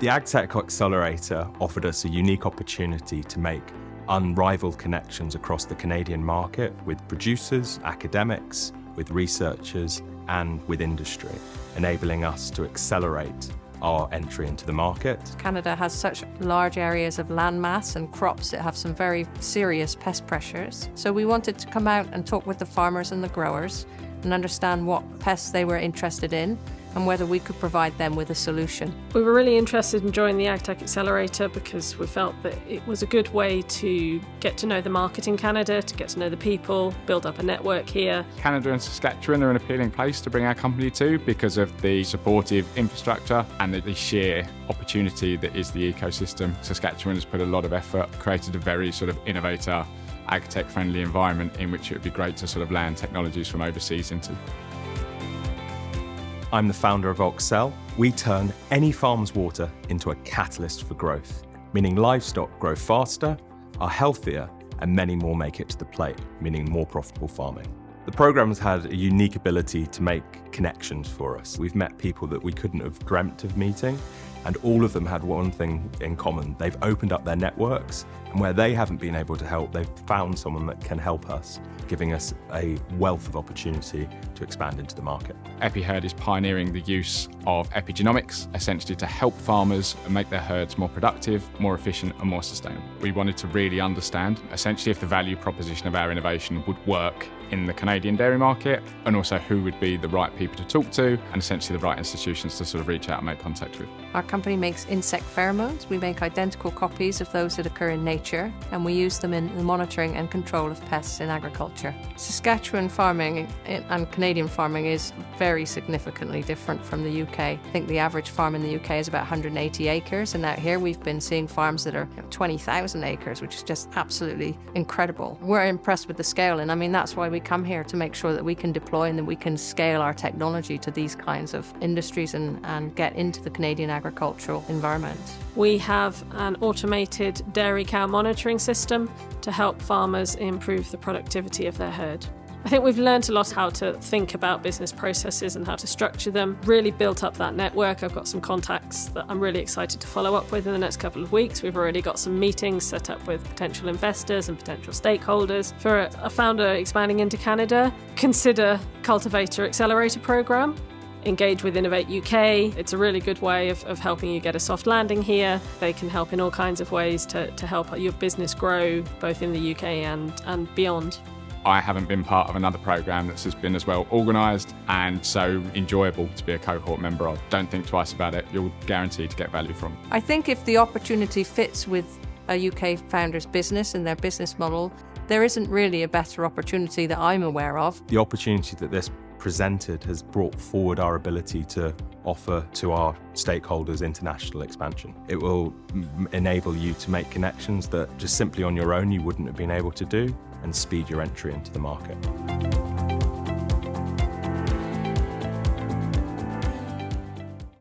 The AGTECH Accelerator offered us a unique opportunity to make unrivaled connections across the Canadian market with producers, academics, with researchers, and with industry, enabling us to accelerate our entry into the market. Canada has such large areas of landmass and crops that have some very serious pest pressures. So we wanted to come out and talk with the farmers and the growers and understand what pests they were interested in and whether we could provide them with a solution. We were really interested in joining the AGTECH Accelerator because we felt that it was a good way to get to know the market in Canada, to get to know the people, build up a network here. Canada and Saskatchewan are an appealing place to bring our company to because of the supportive infrastructure and the sheer opportunity that is the ecosystem. Saskatchewan has put a lot of effort, created a very sort of innovator, AgTech friendly environment in which it would be great to sort of land technologies from overseas into. I'm the founder of Oxcell. We turn any farm's water into a catalyst for growth, meaning livestock grow faster, are healthier, and many more make it to the plate, meaning more profitable farming. The program has had a unique ability to make connections for us. We've met people that we couldn't have dreamt of meeting, and all of them had one thing in common. They've opened up their networks, and where they haven't been able to help, they've found someone that can help us, giving us a wealth of opportunity to expand into the market. EpiHerd is pioneering the use of epigenomics, essentially to help farmers make their herds more productive, more efficient and more sustainable. We wanted to really understand, essentially, if the value proposition of our innovation would work in the Canadian dairy market, and also who would be the right people to talk to, and essentially the right institutions to sort of reach out and make contact with. Our company makes insect pheromones. We make identical copies of those that occur in nature, and we use them in the monitoring and control of pests in agriculture. Saskatchewan farming and Canadian farming is very significantly different from the UK. I think the average farm in the UK is about 180 acres, and out here we've been seeing farms that are 20,000 acres, which is just absolutely incredible. We're impressed with the scale, and I mean, that's why we come here, to make sure that we can deploy and that we can scale our technology to these kinds of industries and get into the Canadian agricultural environment. We have an automated dairy cow monitoring system to help farmers improve the productivity of their herd. I think we've learned a lot how to think about business processes and how to structure them, really built up that network. I've got some contacts that I'm really excited to follow up with in the next couple of weeks. We've already got some meetings set up with potential investors and potential stakeholders. For a founder expanding into Canada, consider Cultivator Accelerator Programme. Engage with Innovate UK. It's a really good way of helping you get a soft landing here. They can help in all kinds of ways to help your business grow, both in the UK and beyond. I haven't been part of another program that's has been as well organised and so enjoyable to be a cohort member of. Don't think twice about it. You're guaranteed to get value from it. I think if the opportunity fits with a UK founder's business and their business model, there isn't really a better opportunity that I'm aware of. The opportunity that this presented has brought forward our ability to offer to our stakeholders international expansion. It will enable you to make connections that just simply on your own you wouldn't have been able to do, and speed your entry into the market.